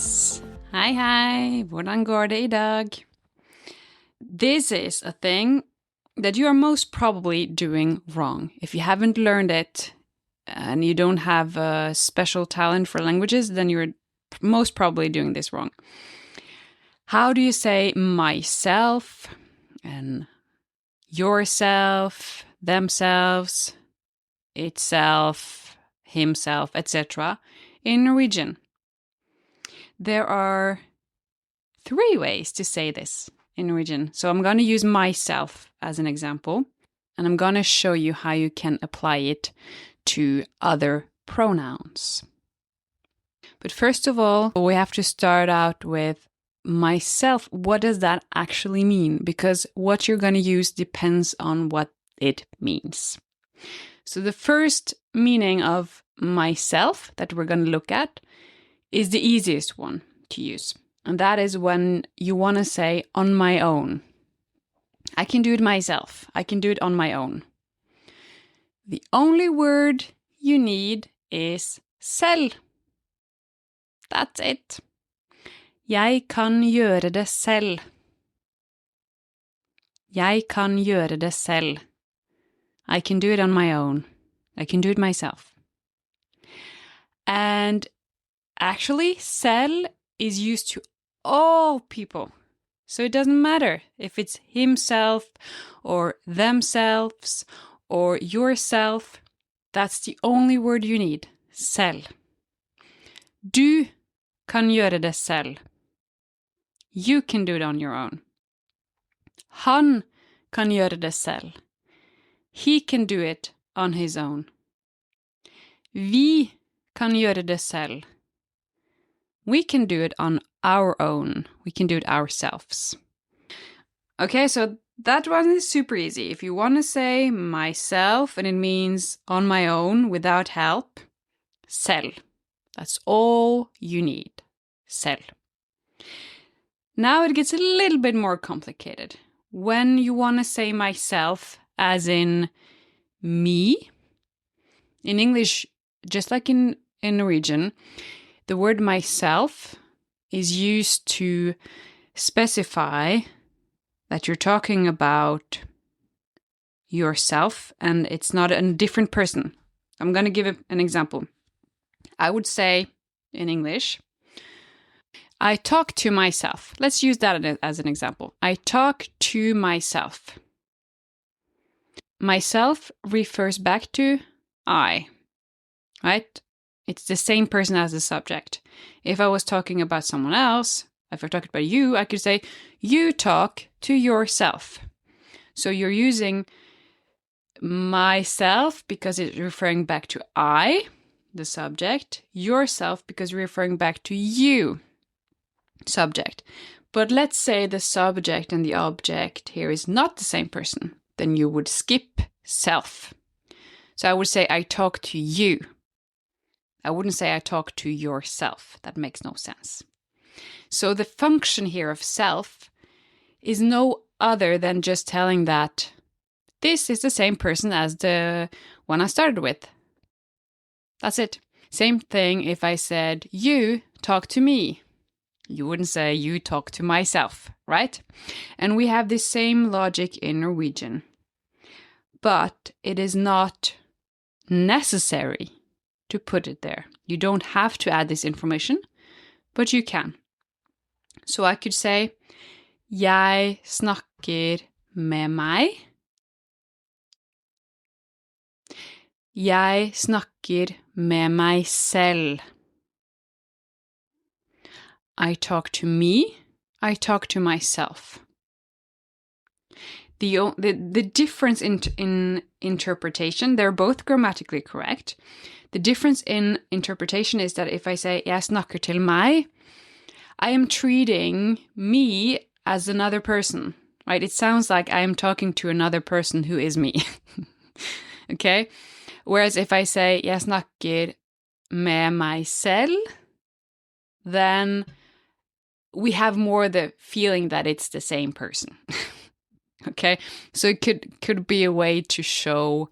Yes! Hei, hvordan går det I dag? This is a thing that you are most probably doing wrong. If you haven't learned it and you don't have a special talent for languages, then you're most probably doing this wrong. How do you say myself and yourself, themselves, itself, himself, etc. in Norwegian? There are 3 ways to say this in Norwegian. So I'm going to use myself as an example, and I'm going to show you how you can apply it to other pronouns. But first of all, we have to start out with myself. What does that actually mean? Because what you're going to use depends on what it means. So the first meaning of myself that we're going to look at is the easiest one to use. And that is when you want to say on my own. I can do it myself. I can do it on my own. The only word you need is selv. That's it. Jeg kan gjøre det selv. Jeg kan gjøre det selv. I can do it on my own. I can do it myself. And actually, selv is used to all people. So it doesn't matter if it's himself or themselves or yourself. That's the only word you need. Selv. Du kan gjøre det selv. You can do it on your own. Han kan gjøre det selv. He can do it on his own. Vi kan gjøre det selv. We can do it on our own. We can do it ourselves. Okay, so that one is super easy. If you want to say myself and it means on my own without help, selv. That's all you need. Selv. Now it gets a little bit more complicated. When you want to say myself as in me, in English, just like in Norwegian, the word myself is used to specify that you're talking about yourself and it's not a different person. I'm going to give an example. I would say in English, I talk to myself. Let's use that as an example. I talk to myself. Myself refers back to I, right? It's the same person as the subject. If I was talking about someone else, if I talked about you, I could say, you talk to yourself. So you're using myself because it's referring back to I, the subject, yourself because you're referring back to you, subject. But let's say the subject and the object here is not the same person. Then you would skip self. So I would say, I talk to you. I wouldn't say I talk to yourself. That makes no sense. So the function here of self is no other than just telling that this is the same person as the one I started with. That's it. Same thing if I said, you talk to me. You wouldn't say, you talk to myself, right? And we have the same logic in Norwegian. But it is not necessary to put it there. You don't have to add this information, but you can. So I could say, jeg snakker med meg. Jeg snakker med meg selv. I talk to me. I talk to myself. The difference in interpretation, they're both grammatically correct. The difference in interpretation is that if I say, jeg snakker til meg, I am treating me as another person, right? It sounds like I am talking to another person who is me. Okay? Whereas if I say, jeg snakker med meg selv, then we have more the feeling that it's the same person. Okay? So it could be a way to show,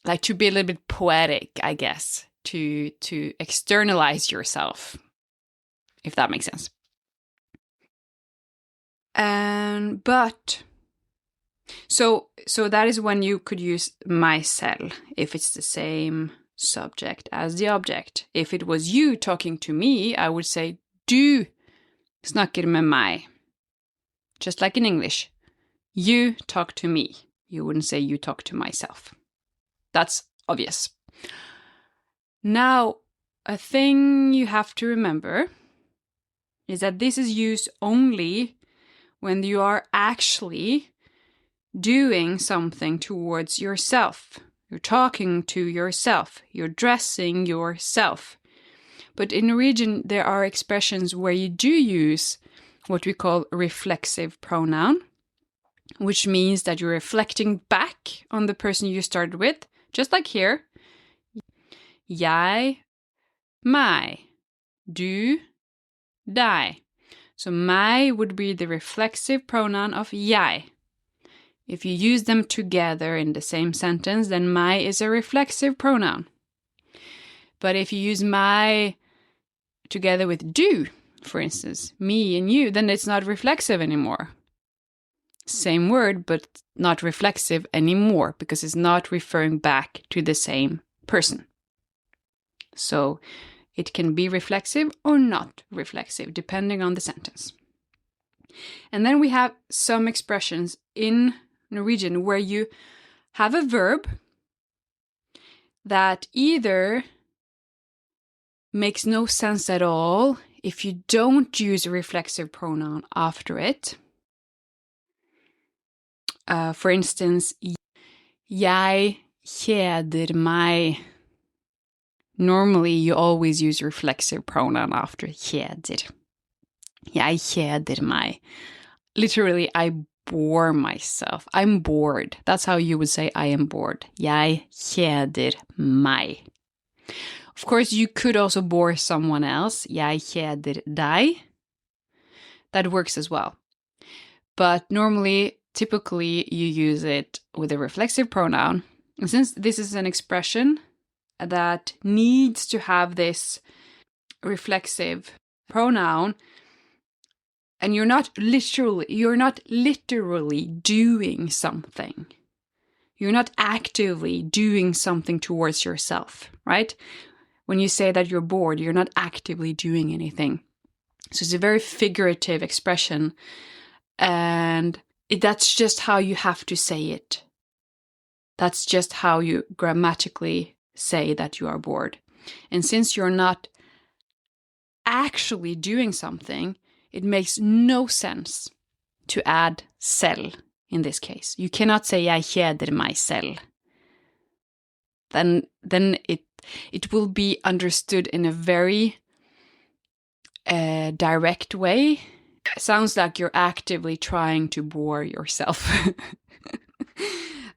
like to be a little bit poetic, I guess, to externalize yourself if that makes sense. But so that is when you could use my selv if it's the same subject as the object. If it was you talking to me, I would say du snakker med meg. Just like in English. You talk to me. You wouldn't say you talk to myself. That's obvious. Now, a thing you have to remember is that this is used only when you are actually doing something towards yourself. You're talking to yourself. You're dressing yourself. But in Norwegian, there are expressions where you do use what we call reflexive pronoun, which means that you're reflecting back on the person you started with, just like here. Jeg, meg, du, deg. So meg would be the reflexive pronoun of jeg. If you use them together in the same sentence, then meg is a reflexive pronoun. But if you use meg together with du, for instance, me and you, then it's not reflexive anymore. Same word, but not reflexive anymore because it's not referring back to the same person. So it can be reflexive or not reflexive, depending on the sentence. And then we have some expressions in Norwegian where you have a verb that either makes no sense at all if you don't use a reflexive pronoun after it. For instance, jeg kjeder meg. Normally, you always use reflexive pronoun after kjeder. Jeg kjeder meg. Literally, I bore myself. I'm bored. That's how you would say I am bored. Jeg kjeder meg. Of course, you could also bore someone else. Jeg kjeder deg. That works as well. But normally, typically, you use it with a reflexive pronoun. And since this is an expression that needs to have this reflexive pronoun, and you're not literally doing something. You're not actively doing something towards yourself, right? When you say that you're bored, you're not actively doing anything. So it's a very figurative expression, and that's just how you have to say it. That's just how you grammatically say that you are bored. And since you're not actually doing something, it makes no sense to add selv in this case. You cannot say jeg kjeder meg selv. Then it will be understood in a very direct way. It sounds like you're actively trying to bore yourself.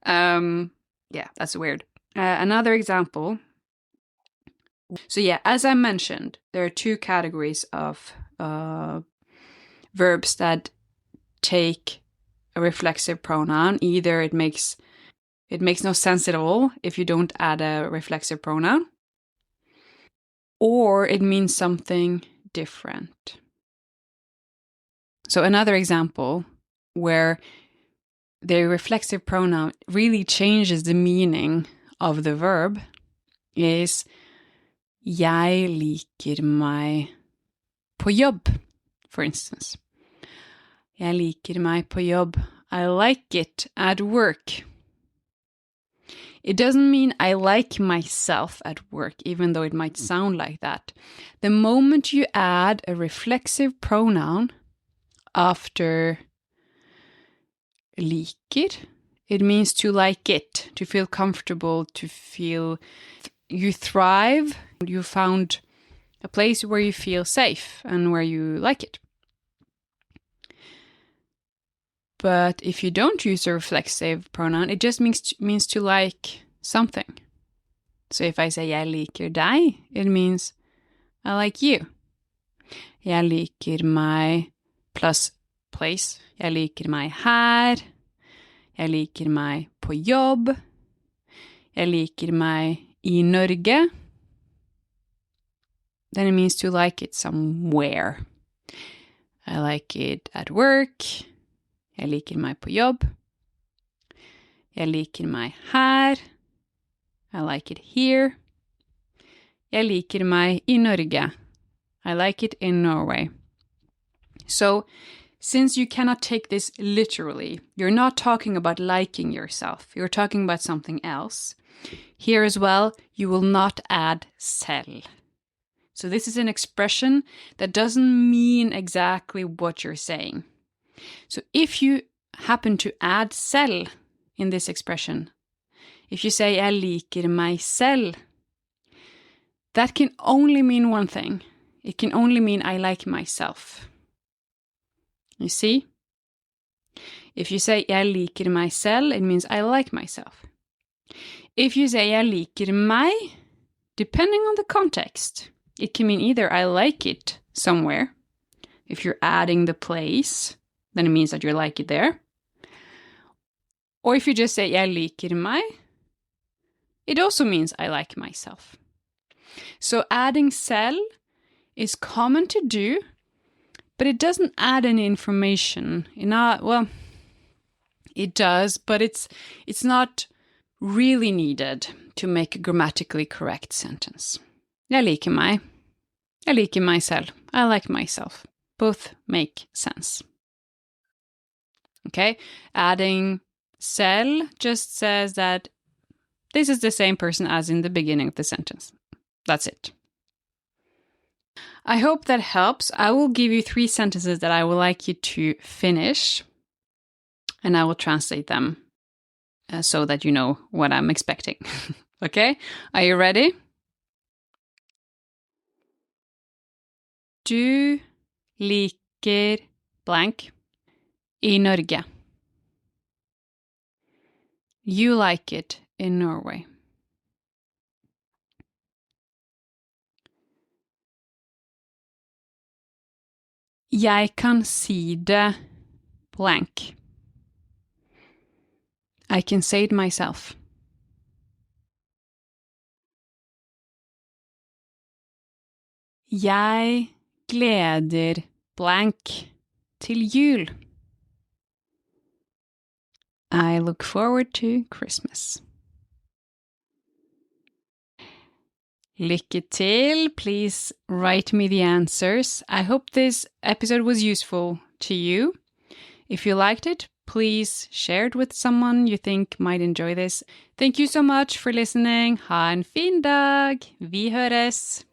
Yeah, that's weird. Another example. So yeah, as I mentioned, there are two categories of verbs that take a reflexive pronoun. Either it makes no sense at all if you don't add a reflexive pronoun, or it means something different. So another example where the reflexive pronoun really changes the meaning of the verb is jeg liker meg på jobb, for instance. Jeg liker meg på jobb. I like it at work. It doesn't mean I like myself at work, even though it might sound like that. The moment you add a reflexive pronoun after liker, it means to like it, to feel comfortable, to feel you thrive. You found a place where you feel safe and where you like it. But if you don't use a reflexive pronoun, it just means to like something. So if I say jeg liker deg, it means I like you. Jeg liker meg plus place. Jeg liker meg her. Jeg liker meg på jobb. Jeg liker meg i Norge. then it means to like it somewhere. I like it at work. Jeg liker meg på jobb. Jeg liker meg her. I like it here. Jeg liker meg I Norge. I like it in Norway. So, since you cannot take this literally, you're not talking about liking yourself. You're talking about something else. Here as well, you will not add selv. So this is an expression that doesn't mean exactly what you're saying. So if you happen to add selv in this expression, if you say jeg liker meg selv, that can only mean one thing. It can only mean I like myself. You see? If you say jeg liker meg selv, it means I like myself. If you say jeg liker meg, depending on the context, it can mean either I like it somewhere. If you're adding the place, then it means that you like it there. Or if you just say jeg liker meg, it also means I like myself. So adding selv is common to do, but it doesn't add any information. Well, it does, but it's not really needed to make a grammatically correct sentence. Jeg liker meg. Jeg liker meg selv. I like myself. Both make sense. Okay, adding selv just says that this is the same person as in the beginning of the sentence. That's it. I hope that helps. I will give you 3 sentences that I would like you to finish, and I will translate them so that you know what I'm expecting. Okay? Are you ready? Du liker blank I Norge. You like it in Norway. Jeg kan si det blank. I can say it myself. Jeg gleder blank til jul. I look forward to Christmas. Lykke til. Please write me the answers. I hope this episode was useful to you. If you liked it, please share it with someone you think might enjoy this. Thank you so much for listening. Ha en fin dag. Vi høres.